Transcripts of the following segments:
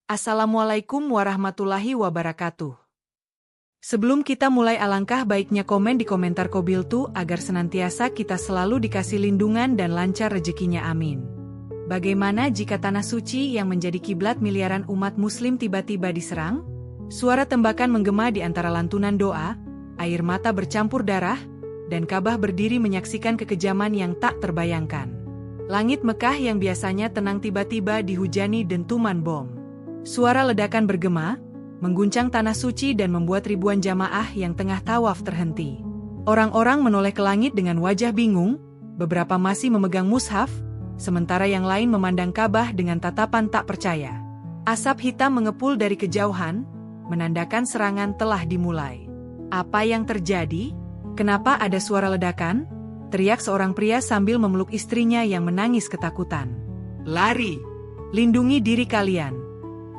Assalamualaikum warahmatullahi wabarakatuh. Sebelum kita mulai, alangkah baiknya komen di komentar Kobiltu agar senantiasa kita selalu dikasih lindungan dan lancar rezekinya, amin. Bagaimana jika tanah suci yang menjadi kiblat miliaran umat muslim tiba-tiba diserang? Suara tembakan menggema di antara lantunan doa, air mata bercampur darah, dan Ka'bah berdiri menyaksikan kekejaman yang tak terbayangkan. Langit Mekah yang biasanya tenang tiba-tiba dihujani dentuman bom. Suara ledakan bergema, mengguncang tanah suci dan membuat ribuan jamaah yang tengah tawaf terhenti. Orang-orang menoleh ke langit dengan wajah bingung, beberapa masih memegang mushaf, sementara yang lain memandang Ka'bah dengan tatapan tak percaya. Asap hitam mengepul dari kejauhan, menandakan serangan telah dimulai. Apa yang terjadi? Kenapa ada suara ledakan? Teriak seorang pria sambil memeluk istrinya yang menangis ketakutan. Lari! Lindungi diri kalian!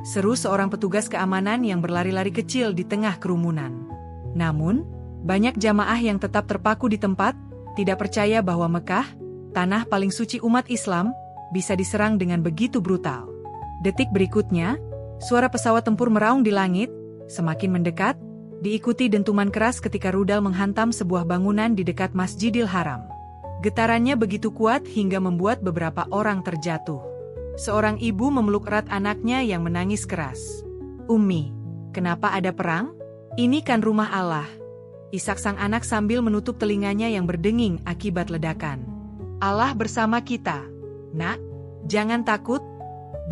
Seru seorang petugas keamanan yang berlari-lari kecil di tengah kerumunan. Namun, banyak jamaah yang tetap terpaku di tempat, tidak percaya bahwa Mekah, tanah paling suci umat Islam, bisa diserang dengan begitu brutal. Detik berikutnya, suara pesawat tempur meraung di langit, semakin mendekat, diikuti dentuman keras ketika rudal menghantam sebuah bangunan di dekat Masjidil Haram. Getarannya begitu kuat hingga membuat beberapa orang terjatuh. Seorang ibu memeluk erat anaknya yang menangis keras. Ummi, kenapa ada perang? Ini kan rumah Allah. Isak sang anak sambil menutup telinganya yang berdenging akibat ledakan. Allah bersama kita. Nak, jangan takut,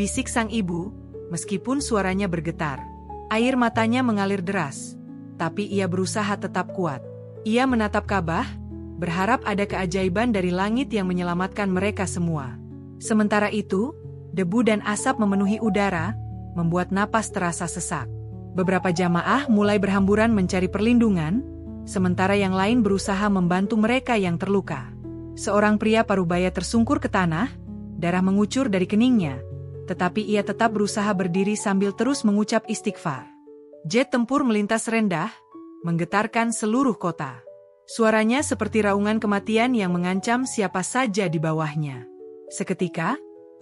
bisik sang ibu, meskipun suaranya bergetar. Air matanya mengalir deras, tapi ia berusaha tetap kuat. Ia menatap Ka'bah, berharap ada keajaiban dari langit yang menyelamatkan mereka semua. Sementara itu, debu dan asap memenuhi udara, membuat napas terasa sesak. Beberapa jamaah mulai berhamburan mencari perlindungan, sementara yang lain berusaha membantu mereka yang terluka. Seorang pria parubaya tersungkur ke tanah, darah mengucur dari keningnya, tetapi ia tetap berusaha berdiri sambil terus mengucap istighfar. Jet tempur melintas rendah, menggetarkan seluruh kota. Suaranya seperti raungan kematian yang mengancam siapa saja di bawahnya. Seketika,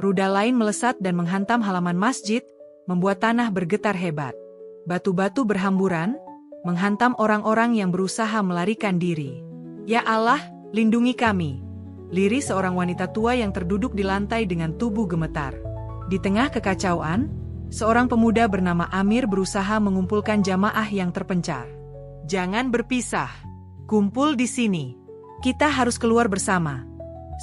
rudal lain melesat dan menghantam halaman masjid, membuat tanah bergetar hebat. Batu-batu berhamburan, menghantam orang-orang yang berusaha melarikan diri. Ya Allah, lindungi kami! Lirih seorang wanita tua yang terduduk di lantai dengan tubuh gemetar. Di tengah kekacauan, seorang pemuda bernama Amir berusaha mengumpulkan jamaah yang terpencar. Jangan berpisah. Kumpul di sini. Kita harus keluar bersama.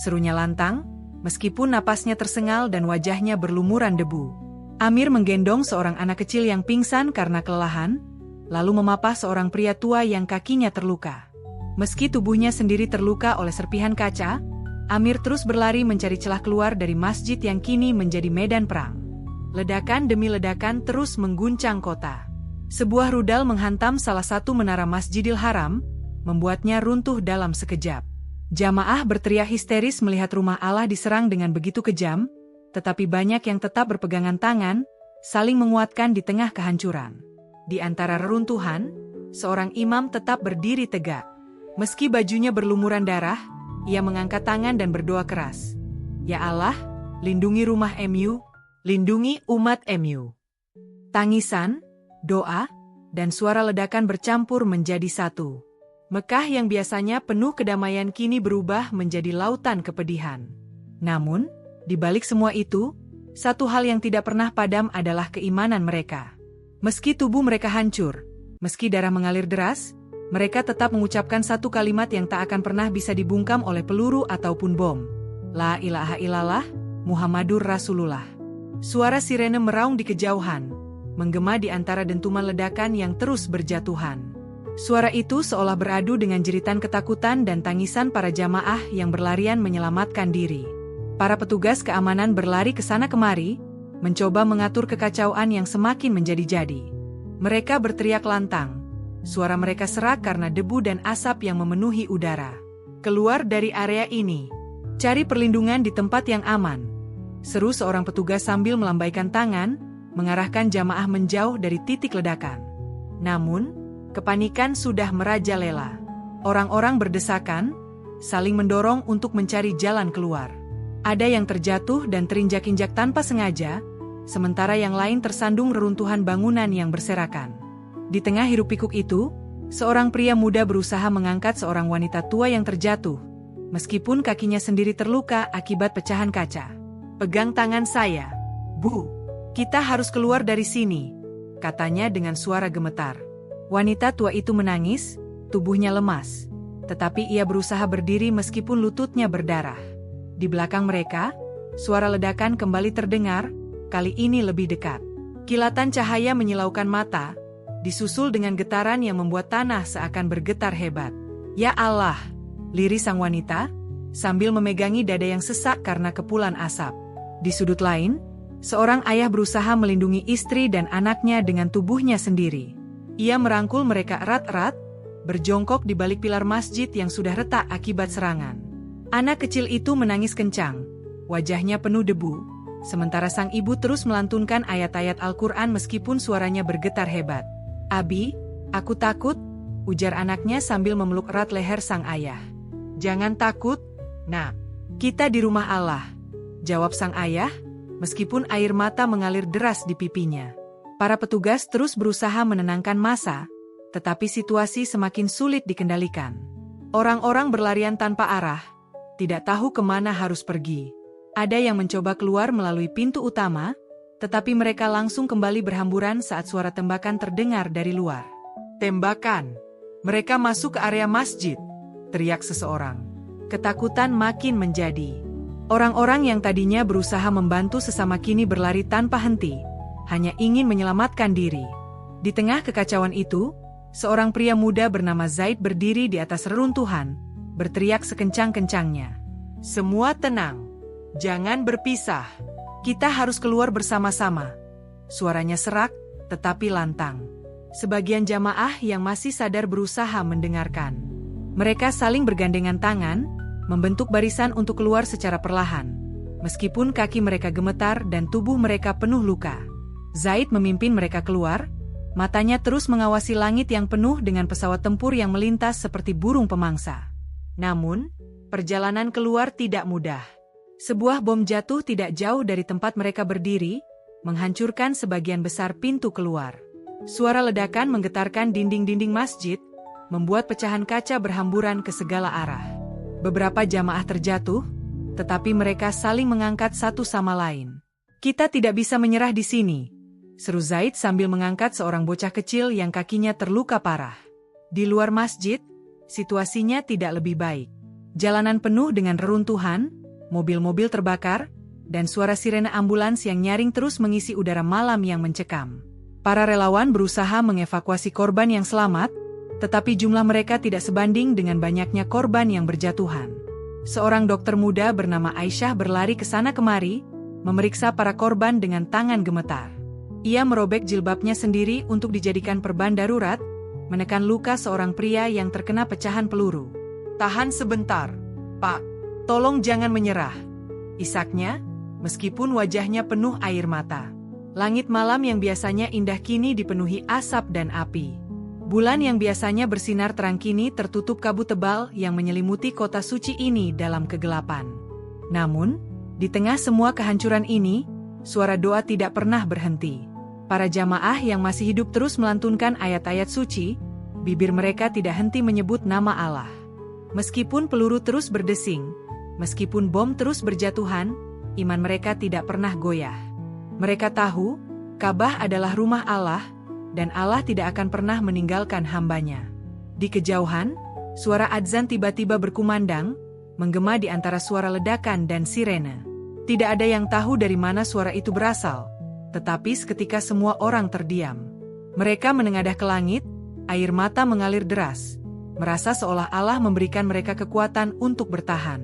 Serunya lantang, meskipun napasnya tersengal dan wajahnya berlumuran debu. Amir menggendong seorang anak kecil yang pingsan karena kelelahan, lalu memapah seorang pria tua yang kakinya terluka. Meski tubuhnya sendiri terluka oleh serpihan kaca, Amir terus berlari mencari celah keluar dari masjid yang kini menjadi medan perang. Ledakan demi ledakan terus mengguncang kota. Sebuah rudal menghantam salah satu menara Masjidil Haram, membuatnya runtuh dalam sekejap. Jamaah berteriak histeris melihat rumah Allah diserang dengan begitu kejam, tetapi banyak yang tetap berpegangan tangan, saling menguatkan di tengah kehancuran. Di antara reruntuhan, seorang imam tetap berdiri tegak. Meski bajunya berlumuran darah, ia mengangkat tangan dan berdoa keras. Ya Allah, lindungi rumah MU, lindungi umat MU. Tangisan, doa, dan suara ledakan bercampur menjadi satu. Mekah yang biasanya penuh kedamaian kini berubah menjadi lautan kepedihan. Namun, di balik semua itu, satu hal yang tidak pernah padam adalah keimanan mereka. Meski tubuh mereka hancur, meski darah mengalir deras, mereka tetap mengucapkan satu kalimat yang tak akan pernah bisa dibungkam oleh peluru ataupun bom. La ilaha illallah, Muhammadur Rasulullah. Suara sirene meraung di kejauhan, menggema di antara dentuman ledakan yang terus berjatuhan. Suara itu seolah beradu dengan jeritan ketakutan dan tangisan para jamaah yang berlarian menyelamatkan diri. Para petugas keamanan berlari ke sana kemari, mencoba mengatur kekacauan yang semakin menjadi-jadi. Mereka berteriak lantang. Suara mereka serak karena debu dan asap yang memenuhi udara. Keluar dari area ini. Cari perlindungan di tempat yang aman. Seru seorang petugas sambil melambaikan tangan, mengarahkan jamaah menjauh dari titik ledakan. Namun, kepanikan sudah merajalela. Orang-orang berdesakan, saling mendorong untuk mencari jalan keluar. Ada yang terjatuh dan terinjak-injak tanpa sengaja, sementara yang lain tersandung reruntuhan bangunan yang berserakan. Di tengah hiruk-pikuk itu, seorang pria muda berusaha mengangkat seorang wanita tua yang terjatuh, meskipun kakinya sendiri terluka akibat pecahan kaca. "Pegang tangan saya, Bu. Kita harus keluar dari sini," katanya dengan suara gemetar. Wanita tua itu menangis, tubuhnya lemas. Tetapi ia berusaha berdiri meskipun lututnya berdarah. Di belakang mereka, suara ledakan kembali terdengar, kali ini lebih dekat. Kilatan cahaya menyilaukan mata, disusul dengan getaran yang membuat tanah seakan bergetar hebat. "Ya Allah!" lirih sang wanita, sambil memegangi dada yang sesak karena kepulan asap. Di sudut lain, seorang ayah berusaha melindungi istri dan anaknya dengan tubuhnya sendiri. Ia merangkul mereka erat-erat, berjongkok di balik pilar masjid yang sudah retak akibat serangan. Anak kecil itu menangis kencang, wajahnya penuh debu, sementara sang ibu terus melantunkan ayat-ayat Al-Quran meskipun suaranya bergetar hebat. "Abi, aku takut," ujar anaknya sambil memeluk erat leher sang ayah. "Jangan takut, Nak. Kita di rumah Allah," jawab sang ayah, meskipun air mata mengalir deras di pipinya. Para petugas terus berusaha menenangkan massa, tetapi situasi semakin sulit dikendalikan. Orang-orang berlarian tanpa arah, tidak tahu kemana harus pergi. Ada yang mencoba keluar melalui pintu utama, tetapi mereka langsung kembali berhamburan saat suara tembakan terdengar dari luar. "Tembakan! Mereka masuk ke area masjid!" teriak seseorang. Ketakutan makin menjadi. Orang-orang yang tadinya berusaha membantu sesama kini berlari tanpa henti, hanya ingin menyelamatkan diri. Di tengah kekacauan itu, seorang pria muda bernama Zaid berdiri di atas reruntuhan, berteriak sekencang-kencangnya. "Semua tenang. Jangan berpisah. Kita harus keluar bersama-sama." Suaranya serak, tetapi lantang. Sebagian jamaah yang masih sadar berusaha mendengarkan. Mereka saling bergandengan tangan, membentuk barisan untuk keluar secara perlahan. Meskipun kaki mereka gemetar dan tubuh mereka penuh luka. Zaid memimpin mereka keluar, matanya terus mengawasi langit yang penuh dengan pesawat tempur yang melintas seperti burung pemangsa. Namun, perjalanan keluar tidak mudah. Sebuah bom jatuh tidak jauh dari tempat mereka berdiri, menghancurkan sebagian besar pintu keluar. Suara ledakan menggetarkan dinding-dinding masjid, membuat pecahan kaca berhamburan ke segala arah. Beberapa jamaah terjatuh, tetapi mereka saling mengangkat satu sama lain. "Kita tidak bisa menyerah di sini," seru Zaid sambil mengangkat seorang bocah kecil yang kakinya terluka parah. Di luar masjid, situasinya tidak lebih baik. Jalanan penuh dengan reruntuhan, mobil-mobil terbakar, dan suara sirene ambulans yang nyaring terus mengisi udara malam yang mencekam. Para relawan berusaha mengevakuasi korban yang selamat, tetapi jumlah mereka tidak sebanding dengan banyaknya korban yang berjatuhan. Seorang dokter muda bernama Aisyah berlari ke sana kemari, memeriksa para korban dengan tangan gemetar. Ia merobek jilbabnya sendiri untuk dijadikan perban darurat, menekan luka seorang pria yang terkena pecahan peluru. "Tahan sebentar, Pak. Tolong jangan menyerah," isaknya, meskipun wajahnya penuh air mata. Langit malam yang biasanya indah kini dipenuhi asap dan api. Bulan yang biasanya bersinar terang kini tertutup kabut tebal yang menyelimuti kota suci ini dalam kegelapan. Namun, di tengah semua kehancuran ini, suara doa tidak pernah berhenti. Para jamaah yang masih hidup terus melantunkan ayat-ayat suci, bibir mereka tidak henti menyebut nama Allah. Meskipun peluru terus berdesing, meskipun bom terus berjatuhan, iman mereka tidak pernah goyah. Mereka tahu, Ka'bah adalah rumah Allah, dan Allah tidak akan pernah meninggalkan hambanya. Di kejauhan, suara adzan tiba-tiba berkumandang, menggema di antara suara ledakan dan sirene. Tidak ada yang tahu dari mana suara itu berasal, tetapi seketika semua orang terdiam. Mereka menengadah ke langit, air mata mengalir deras, merasa seolah Allah memberikan mereka kekuatan untuk bertahan.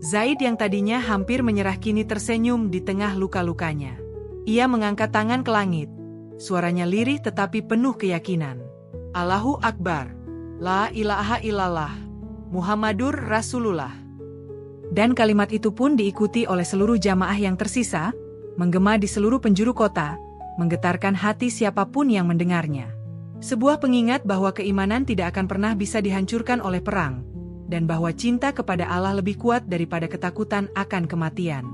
Zaid yang tadinya hampir menyerah kini tersenyum di tengah luka-lukanya. Ia mengangkat tangan ke langit. Suaranya lirih tetapi penuh keyakinan. "Allahu Akbar. La ilaha illallah. Muhammadur Rasulullah." Dan kalimat itu pun diikuti oleh seluruh jamaah yang tersisa, menggema di seluruh penjuru kota, menggetarkan hati siapapun yang mendengarnya. Sebuah pengingat bahwa keimanan tidak akan pernah bisa dihancurkan oleh perang, dan bahwa cinta kepada Allah lebih kuat daripada ketakutan akan kematian.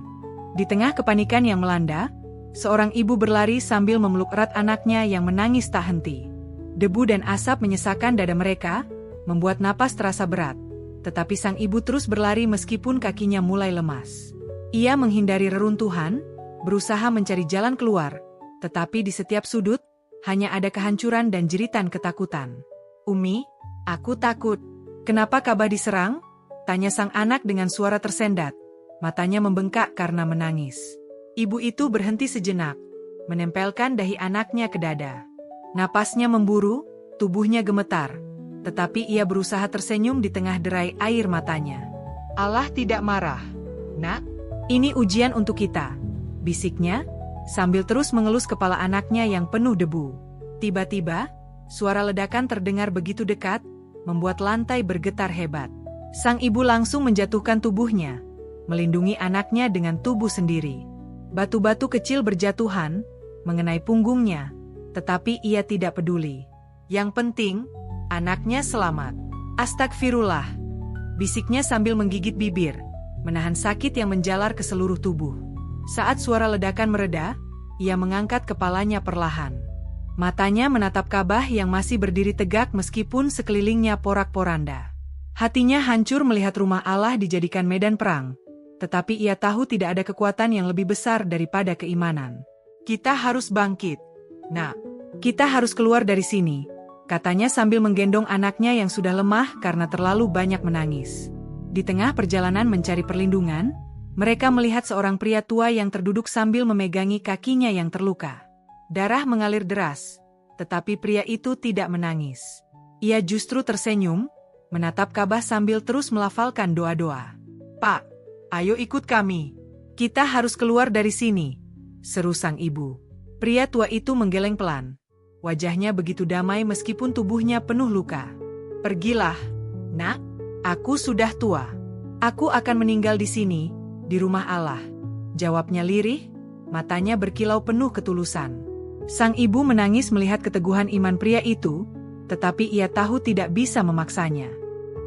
Di tengah kepanikan yang melanda, Seorang ibu berlari sambil memeluk erat anaknya yang menangis tak henti. Debu dan asap menyesakkan dada mereka, membuat napas terasa berat. Tetapi sang ibu terus berlari meskipun kakinya mulai lemas. Ia menghindari reruntuhan, berusaha mencari jalan keluar, tetapi di setiap sudut, hanya ada kehancuran dan jeritan ketakutan. "Umi, aku takut." "Kenapa Kabah diserang?" tanya sang anak dengan suara tersendat. Matanya membengkak karena menangis. Ibu itu berhenti sejenak, menempelkan dahi anaknya ke dada. Napasnya memburu, tubuhnya gemetar. Tetapi ia berusaha tersenyum di tengah derai air matanya. "Allah tidak marah, Nak. Ini ujian untuk kita," bisiknya, sambil terus mengelus kepala anaknya yang penuh debu. Tiba-tiba, suara ledakan terdengar begitu dekat, membuat lantai bergetar hebat. Sang ibu langsung menjatuhkan tubuhnya, melindungi anaknya dengan tubuh sendiri. Batu-batu kecil berjatuhan, mengenai punggungnya, tetapi ia tidak peduli. Yang penting, anaknya selamat. "Astagfirullah," bisiknya sambil menggigit bibir, menahan sakit yang menjalar ke seluruh tubuh. Saat suara ledakan mereda, ia mengangkat kepalanya perlahan. Matanya menatap Kabah yang masih berdiri tegak meskipun sekelilingnya porak-poranda. Hatinya hancur melihat rumah Allah dijadikan medan perang. Tetapi ia tahu tidak ada kekuatan yang lebih besar daripada keimanan. "Kita harus bangkit, Nak. Kita harus keluar dari sini," katanya sambil menggendong anaknya yang sudah lemah karena terlalu banyak menangis. Di tengah perjalanan mencari perlindungan, mereka melihat seorang pria tua yang terduduk sambil memegangi kakinya yang terluka. Darah mengalir deras, tetapi pria itu tidak menangis. Ia justru tersenyum, menatap Kabah sambil terus melafalkan doa-doa. "Pak, ayo ikut kami. Kita harus keluar dari sini," seru sang ibu. Pria tua itu menggeleng pelan. Wajahnya begitu damai meskipun tubuhnya penuh luka. "Pergilah, Nak. Aku sudah tua. Aku akan meninggal di sini, di rumah Allah," jawabnya lirih, matanya berkilau penuh ketulusan. Sang ibu menangis melihat keteguhan iman pria itu, tetapi ia tahu tidak bisa memaksanya.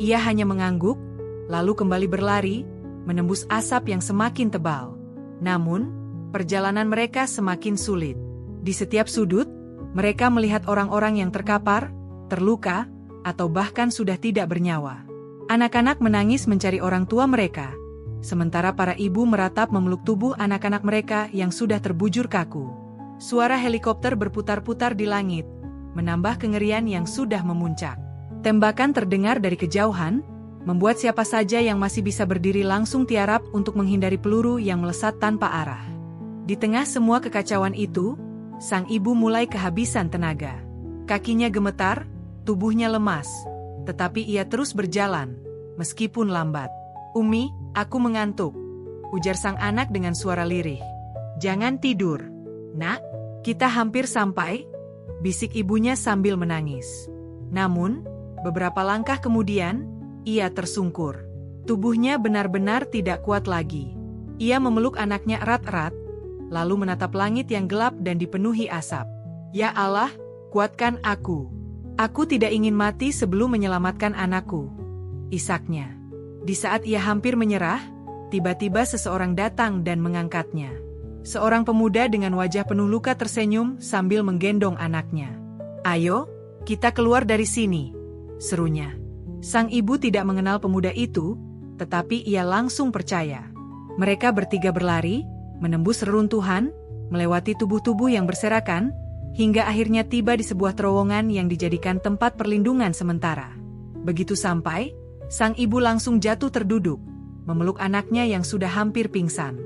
Ia hanya mengangguk, lalu kembali berlari, menembus asap yang semakin tebal. Namun, perjalanan mereka semakin sulit. Di setiap sudut, mereka melihat orang-orang yang terkapar, terluka, atau bahkan sudah tidak bernyawa. Anak-anak menangis mencari orang tua mereka, sementara para ibu meratap memeluk tubuh anak-anak mereka yang sudah terbujur kaku. Suara helikopter berputar-putar di langit, menambah kengerian yang sudah memuncak. Tembakan terdengar dari kejauhan, membuat siapa saja yang masih bisa berdiri langsung tiarap untuk menghindari peluru yang melesat tanpa arah. Di tengah semua kekacauan itu, sang ibu mulai kehabisan tenaga. Kakinya gemetar, tubuhnya lemas, tetapi ia terus berjalan, meskipun lambat. "Umi, aku mengantuk," ujar sang anak dengan suara lirih. "Jangan tidur, Nak. Kita hampir sampai," bisik ibunya sambil menangis. Namun, beberapa langkah kemudian, ia tersungkur. Tubuhnya benar-benar tidak kuat lagi. Ia memeluk anaknya erat-erat, lalu menatap langit yang gelap dan dipenuhi asap. "Ya Allah, kuatkan aku. Aku tidak ingin mati sebelum menyelamatkan anakku," isaknya. Di saat ia hampir menyerah, tiba-tiba seseorang datang dan mengangkatnya. Seorang pemuda dengan wajah penuh luka tersenyum sambil menggendong anaknya. "Ayo, kita keluar dari sini," serunya. Sang ibu tidak mengenal pemuda itu, tetapi ia langsung percaya. Mereka bertiga berlari, menembus reruntuhan, melewati tubuh-tubuh yang berserakan, hingga akhirnya tiba di sebuah terowongan yang dijadikan tempat perlindungan sementara. Begitu sampai, sang ibu langsung jatuh terduduk, memeluk anaknya yang sudah hampir pingsan.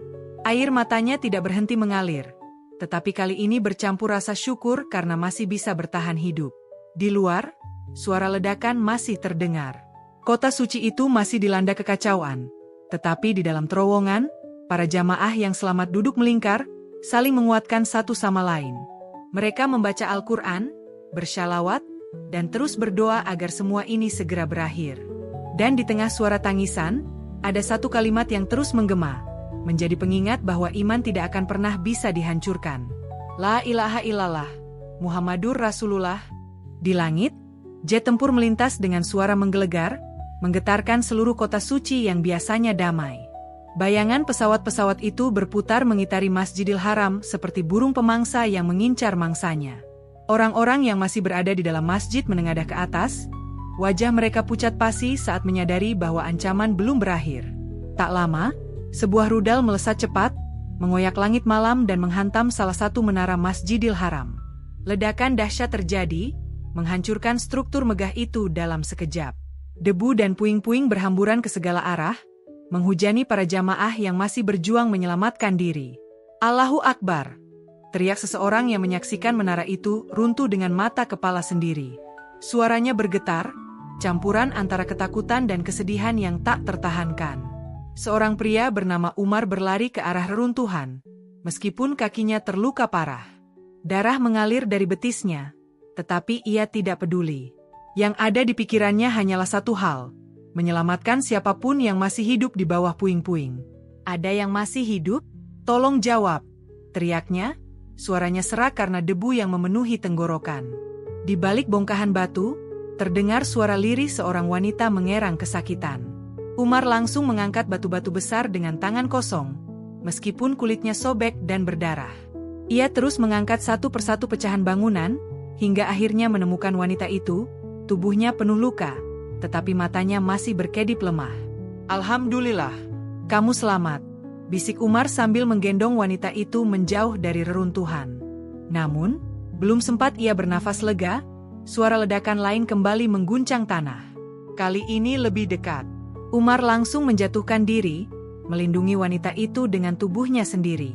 Air matanya tidak berhenti mengalir, tetapi kali ini bercampur rasa syukur karena masih bisa bertahan hidup. Di luar, suara ledakan masih terdengar. Kota suci itu masih dilanda kekacauan, tetapi di dalam terowongan, para jamaah yang selamat duduk melingkar, saling menguatkan satu sama lain. Mereka membaca Al-Quran, bersyalawat, dan terus berdoa agar semua ini segera berakhir. Dan di tengah suara tangisan, ada satu kalimat yang terus menggema, menjadi pengingat bahwa iman tidak akan pernah bisa dihancurkan. La ilaha illallah, Muhammadur Rasulullah. Di langit, jet tempur melintas dengan suara menggelegar, menggetarkan seluruh kota suci yang biasanya damai. Bayangan pesawat-pesawat itu berputar mengitari Masjidil Haram seperti burung pemangsa yang mengincar mangsanya. Orang-orang yang masih berada di dalam masjid menengadah ke atas. Wajah mereka pucat pasi saat menyadari bahwa ancaman belum berakhir. Tak lama, sebuah rudal melesat cepat, mengoyak langit malam dan menghantam salah satu menara Masjidil Haram. Ledakan dahsyat terjadi, menghancurkan struktur megah itu dalam sekejap. Debu dan puing-puing berhamburan ke segala arah, menghujani para jamaah yang masih berjuang menyelamatkan diri. Allahu Akbar! Teriak seseorang yang menyaksikan menara itu runtuh dengan mata kepala sendiri. Suaranya bergetar, campuran antara ketakutan dan kesedihan yang tak tertahankan. Seorang pria bernama Umar berlari ke arah reruntuhan, meskipun kakinya terluka parah. Darah mengalir dari betisnya, tetapi ia tidak peduli. Yang ada di pikirannya hanyalah satu hal, menyelamatkan siapapun yang masih hidup di bawah puing-puing. Ada yang masih hidup? Tolong jawab, teriaknya, suaranya serak karena debu yang memenuhi tenggorokan. Di balik bongkahan batu, terdengar suara lirih seorang wanita mengerang kesakitan. Umar langsung mengangkat batu-batu besar dengan tangan kosong, meskipun kulitnya sobek dan berdarah. Ia terus mengangkat satu persatu pecahan bangunan, hingga akhirnya menemukan wanita itu. Tubuhnya penuh luka, tetapi matanya masih berkedip lemah. Alhamdulillah, kamu selamat, bisik Umar sambil menggendong wanita itu menjauh dari reruntuhan. Namun, belum sempat ia bernafas lega, suara ledakan lain kembali mengguncang tanah. Kali ini lebih dekat. Umar langsung menjatuhkan diri, melindungi wanita itu dengan tubuhnya sendiri.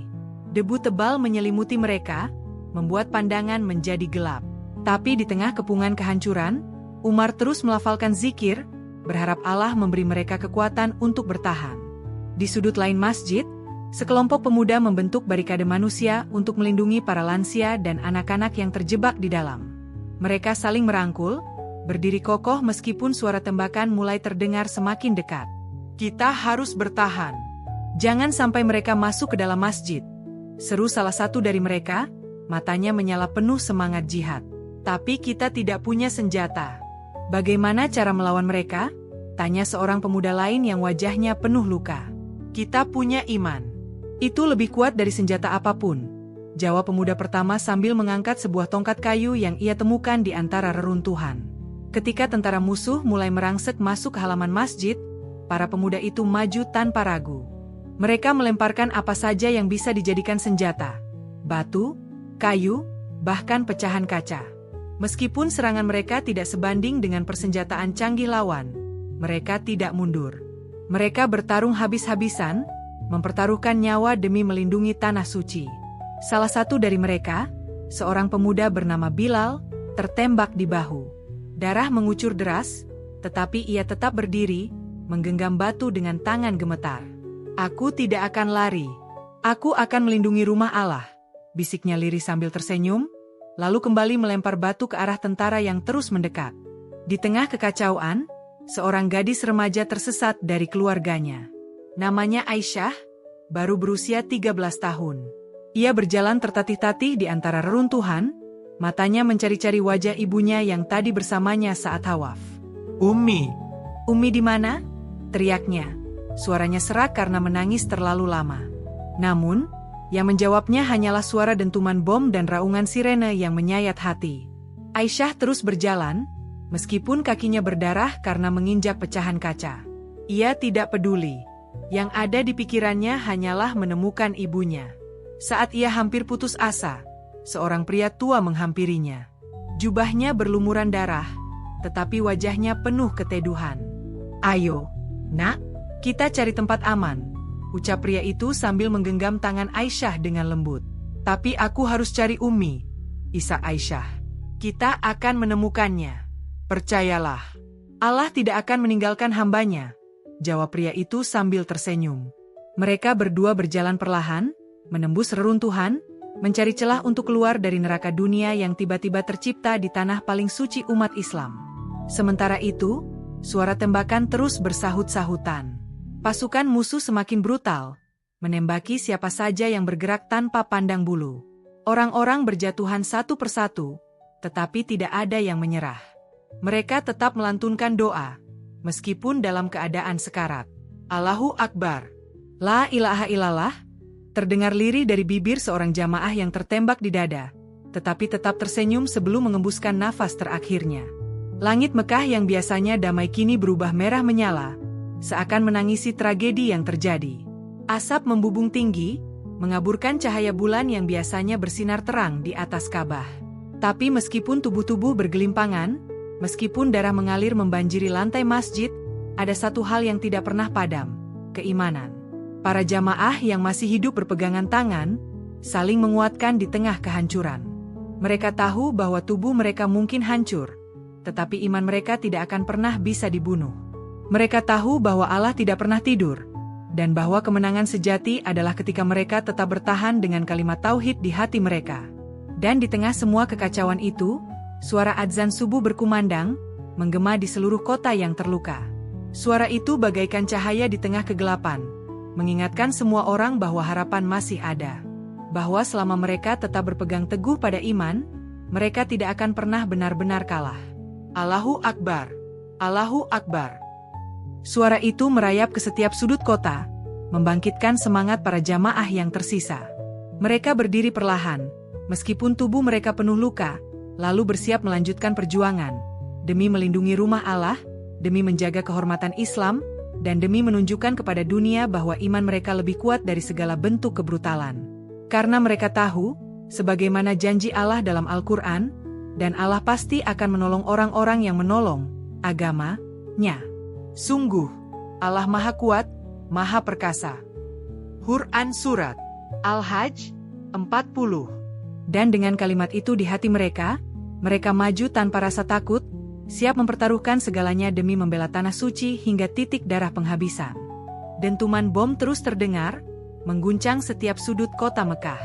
Debu tebal menyelimuti mereka, membuat pandangan menjadi gelap. Tapi di tengah kepungan kehancuran, Umar terus melafalkan zikir, berharap Allah memberi mereka kekuatan untuk bertahan. Di sudut lain masjid, sekelompok pemuda membentuk barikade manusia untuk melindungi para lansia dan anak-anak yang terjebak di dalam. Mereka saling merangkul, berdiri kokoh meskipun suara tembakan mulai terdengar semakin dekat. Kita harus bertahan. Jangan sampai mereka masuk ke dalam masjid, seru salah satu dari mereka, matanya menyala penuh semangat jihad. Tapi kita tidak punya senjata. Bagaimana cara melawan mereka? Tanya seorang pemuda lain yang wajahnya penuh luka. Kita punya iman. Itu lebih kuat dari senjata apapun, jawab pemuda pertama sambil mengangkat sebuah tongkat kayu yang ia temukan di antara reruntuhan. Ketika tentara musuh mulai merangsek masuk ke halaman masjid, para pemuda itu maju tanpa ragu. Mereka melemparkan apa saja yang bisa dijadikan senjata. Batu, kayu, bahkan pecahan kaca. Meskipun serangan mereka tidak sebanding dengan persenjataan canggih lawan, mereka tidak mundur. Mereka bertarung habis-habisan, mempertaruhkan nyawa demi melindungi tanah suci. Salah satu dari mereka, seorang pemuda bernama Bilal, tertembak di bahu. Darah mengucur deras, tetapi ia tetap berdiri, menggenggam batu dengan tangan gemetar. Aku tidak akan lari. Aku akan melindungi rumah Allah, bisiknya lirih sambil tersenyum, lalu kembali melempar batu ke arah tentara yang terus mendekat. Di tengah kekacauan, seorang gadis remaja tersesat dari keluarganya. Namanya Aisyah, baru berusia 13 tahun. Ia berjalan tertatih-tatih di antara reruntuhan, matanya mencari-cari wajah ibunya yang tadi bersamanya saat tawaf. Ummi! Ummi di mana? Teriaknya. Suaranya serak karena menangis terlalu lama. Namun, yang menjawabnya hanyalah suara dentuman bom dan raungan sirene yang menyayat hati. Aisyah terus berjalan, meskipun kakinya berdarah karena menginjak pecahan kaca. Ia tidak peduli. Yang ada di pikirannya hanyalah menemukan ibunya. Saat ia hampir putus asa, seorang pria tua menghampirinya. Jubahnya berlumuran darah, tetapi wajahnya penuh keteduhan. Ayo, nak, kita cari tempat aman, ucap pria itu sambil menggenggam tangan Aisyah dengan lembut. Tapi aku harus cari Ummi, isak Aisyah. Kita akan menemukannya. Percayalah, Allah tidak akan meninggalkan hambanya, jawab pria itu sambil tersenyum. Mereka berdua berjalan perlahan, menembus reruntuhan, mencari celah untuk keluar dari neraka dunia yang tiba-tiba tercipta di tanah paling suci umat Islam. Sementara itu, suara tembakan terus bersahut-sahutan. Pasukan musuh semakin brutal, menembaki siapa saja yang bergerak tanpa pandang bulu. Orang-orang berjatuhan satu persatu, tetapi tidak ada yang menyerah. Mereka tetap melantunkan doa, meskipun dalam keadaan sekarat. Allahu Akbar. La ilaha illallah, terdengar lirih dari bibir seorang jamaah yang tertembak di dada, tetapi tetap tersenyum sebelum mengembuskan nafas terakhirnya. Langit Mekah yang biasanya damai kini berubah merah menyala, seakan menangisi tragedi yang terjadi. Asap membubung tinggi, mengaburkan cahaya bulan yang biasanya bersinar terang di atas Ka'bah. Tapi meskipun tubuh-tubuh bergelimpangan, meskipun darah mengalir membanjiri lantai masjid, ada satu hal yang tidak pernah padam, keimanan. Para jamaah yang masih hidup berpegangan tangan, saling menguatkan di tengah kehancuran. Mereka tahu bahwa tubuh mereka mungkin hancur, tetapi iman mereka tidak akan pernah bisa dibunuh. Mereka tahu bahwa Allah tidak pernah tidur, dan bahwa kemenangan sejati adalah ketika mereka tetap bertahan dengan kalimat tauhid di hati mereka. Dan di tengah semua kekacauan itu, suara adzan subuh berkumandang, menggema di seluruh kota yang terluka. Suara itu bagaikan cahaya di tengah kegelapan, mengingatkan semua orang bahwa harapan masih ada. Bahwa selama mereka tetap berpegang teguh pada iman, mereka tidak akan pernah benar-benar kalah. Allahu Akbar! Allahu Akbar! Suara itu merayap ke setiap sudut kota, membangkitkan semangat para jamaah yang tersisa. Mereka berdiri perlahan, meskipun tubuh mereka penuh luka, lalu bersiap melanjutkan perjuangan, demi melindungi rumah Allah, demi menjaga kehormatan Islam, dan demi menunjukkan kepada dunia bahwa iman mereka lebih kuat dari segala bentuk kebrutalan. Karena mereka tahu, sebagaimana janji Allah dalam Al-Quran, dan Allah pasti akan menolong orang-orang yang menolong agama-Nya. Sungguh, Allah Maha Kuat, Maha Perkasa. Quran Surat Al-Hajj 40. Dan dengan kalimat itu di hati mereka, mereka maju tanpa rasa takut, siap mempertaruhkan segalanya demi membela tanah suci hingga titik darah penghabisan. Dentuman bom terus terdengar, mengguncang setiap sudut kota Mekah.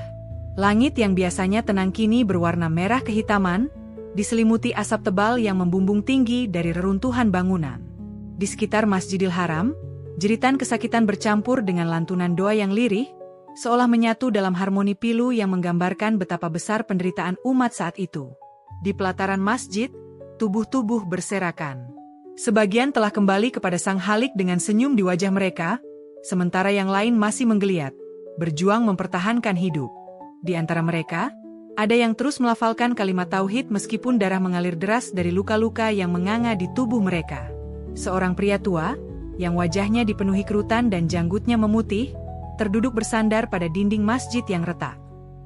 Langit yang biasanya tenang kini berwarna merah kehitaman, diselimuti asap tebal yang membumbung tinggi dari reruntuhan bangunan. Di sekitar Masjidil Haram, jeritan kesakitan bercampur dengan lantunan doa yang lirih, seolah menyatu dalam harmoni pilu yang menggambarkan betapa besar penderitaan umat saat itu. Di pelataran masjid, tubuh-tubuh berserakan. Sebagian telah kembali kepada Sang Halik dengan senyum di wajah mereka, sementara yang lain masih menggeliat, berjuang mempertahankan hidup. Di antara mereka, ada yang terus melafalkan kalimat tauhid meskipun darah mengalir deras dari luka-luka yang menganga di tubuh mereka. Seorang pria tua, yang wajahnya dipenuhi kerutan dan janggutnya memutih, terduduk bersandar pada dinding masjid yang retak.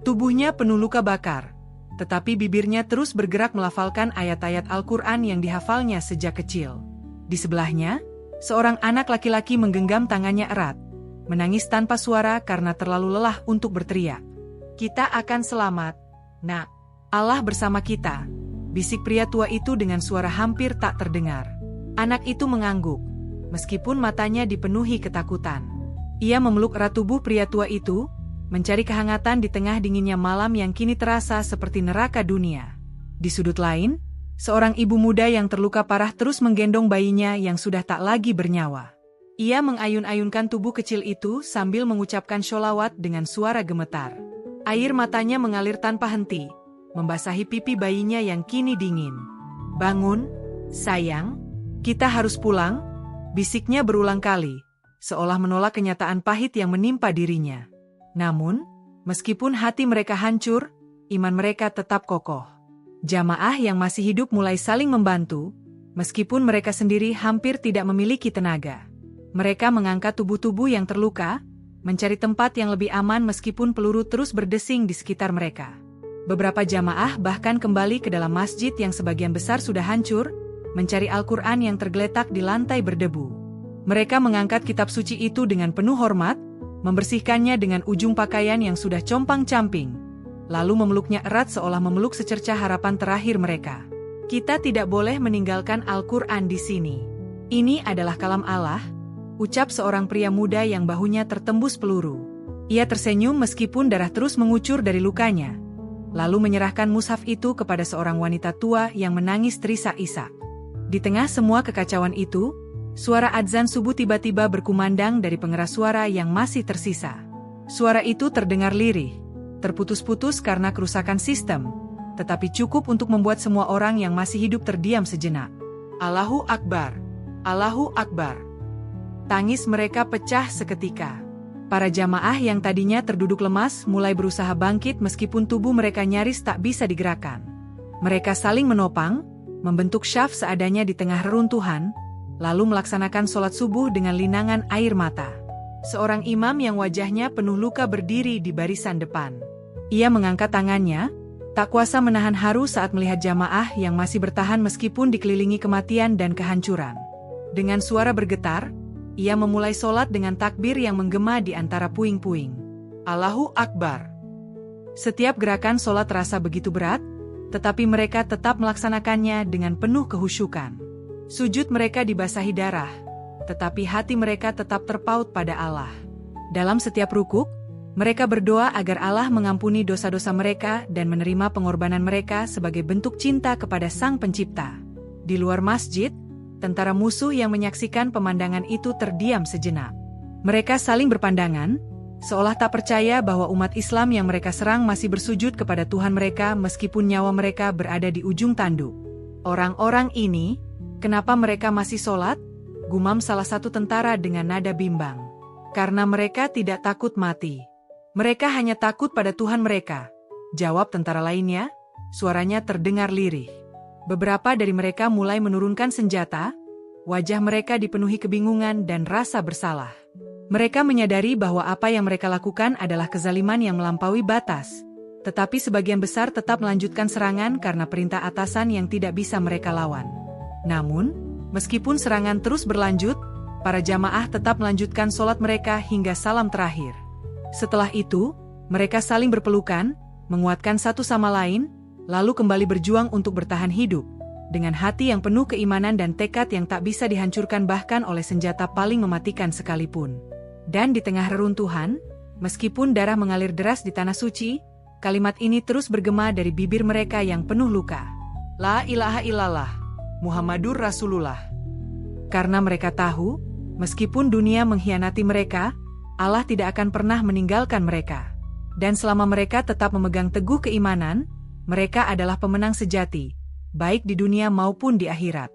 Tubuhnya penuh luka bakar, tetapi bibirnya terus bergerak melafalkan ayat-ayat Al-Quran yang dihafalnya sejak kecil. Di sebelahnya, seorang anak laki-laki menggenggam tangannya erat, menangis tanpa suara karena terlalu lelah untuk berteriak. "Kita akan selamat, Nak. Allah bersama kita," bisik pria tua itu dengan suara hampir tak terdengar. Anak itu mengangguk, meskipun matanya dipenuhi ketakutan. Ia memeluk erat tubuh pria tua itu, mencari kehangatan di tengah dinginnya malam yang kini terasa seperti neraka dunia. Di sudut lain, seorang ibu muda yang terluka parah terus menggendong bayinya yang sudah tak lagi bernyawa. Ia mengayun-ayunkan tubuh kecil itu sambil mengucapkan sholawat dengan suara gemetar. Air matanya mengalir tanpa henti, membasahi pipi bayinya yang kini dingin. "Bangun, sayang, kita harus pulang," bisiknya berulang kali, seolah menolak kenyataan pahit yang menimpa dirinya. Namun, meskipun hati mereka hancur, iman mereka tetap kokoh. Jamaah yang masih hidup mulai saling membantu, meskipun mereka sendiri hampir tidak memiliki tenaga. Mereka mengangkat tubuh-tubuh yang terluka, mencari tempat yang lebih aman meskipun peluru terus berdesing di sekitar mereka. Beberapa jamaah bahkan kembali ke dalam masjid yang sebagian besar sudah hancur, mencari Al-Quran yang tergeletak di lantai berdebu. Mereka mengangkat kitab suci itu dengan penuh hormat, membersihkannya dengan ujung pakaian yang sudah compang-camping, lalu memeluknya erat seolah memeluk secercah harapan terakhir mereka. "Kita tidak boleh meninggalkan Al-Quran di sini. Ini adalah kalam Allah," ucap seorang pria muda yang bahunya tertembus peluru. Ia tersenyum meskipun darah terus mengucur dari lukanya, lalu menyerahkan mushaf itu kepada seorang wanita tua yang menangis terisak-isak. Di tengah semua kekacauan itu, suara adzan subuh tiba-tiba berkumandang dari pengeras suara yang masih tersisa. Suara itu terdengar lirih, terputus-putus karena kerusakan sistem, tetapi cukup untuk membuat semua orang yang masih hidup terdiam sejenak. "Allahu Akbar! Allahu Akbar!" Tangis mereka pecah seketika. Para jamaah yang tadinya terduduk lemas mulai berusaha bangkit meskipun tubuh mereka nyaris tak bisa digerakkan. Mereka saling menopang, membentuk syaf seadanya di tengah reruntuhan, lalu melaksanakan sholat subuh dengan linangan air mata. Seorang imam yang wajahnya penuh luka berdiri di barisan depan. Ia mengangkat tangannya, tak kuasa menahan haru saat melihat jamaah yang masih bertahan meskipun dikelilingi kematian dan kehancuran. Dengan suara bergetar, ia memulai sholat dengan takbir yang menggema di antara puing-puing. Allahu Akbar. Setiap gerakan sholat terasa begitu berat, tetapi mereka tetap melaksanakannya dengan penuh kehusyukan. Sujud mereka dibasahi darah, tetapi hati mereka tetap terpaut pada Allah. Dalam setiap rukuk, mereka berdoa agar Allah mengampuni dosa-dosa mereka dan menerima pengorbanan mereka sebagai bentuk cinta kepada Sang Pencipta. Di luar masjid, tentara musuh yang menyaksikan pemandangan itu terdiam sejenak. Mereka saling berpandangan, seolah tak percaya bahwa umat Islam yang mereka serang masih bersujud kepada Tuhan mereka meskipun nyawa mereka berada di ujung tanduk. Orang-orang ini, kenapa mereka masih sholat? Gumam salah satu tentara dengan nada bimbang. Karena mereka tidak takut mati. Mereka hanya takut pada Tuhan mereka, jawab tentara lainnya, suaranya terdengar lirih. Beberapa dari mereka mulai menurunkan senjata, wajah mereka dipenuhi kebingungan dan rasa bersalah. Mereka menyadari bahwa apa yang mereka lakukan adalah kezaliman yang melampaui batas, tetapi sebagian besar tetap melanjutkan serangan karena perintah atasan yang tidak bisa mereka lawan. Namun, meskipun serangan terus berlanjut, para jamaah tetap melanjutkan sholat mereka hingga salam terakhir. Setelah itu, mereka saling berpelukan, menguatkan satu sama lain, lalu kembali berjuang untuk bertahan hidup, dengan hati yang penuh keimanan dan tekad yang tak bisa dihancurkan bahkan oleh senjata paling mematikan sekalipun. Dan di tengah reruntuhan, meskipun darah mengalir deras di tanah suci, kalimat ini terus bergema dari bibir mereka yang penuh luka. La ilaha illallah, Muhammadur Rasulullah. Karena mereka tahu, meskipun dunia mengkhianati mereka, Allah tidak akan pernah meninggalkan mereka. Dan selama mereka tetap memegang teguh keimanan, mereka adalah pemenang sejati, baik di dunia maupun di akhirat.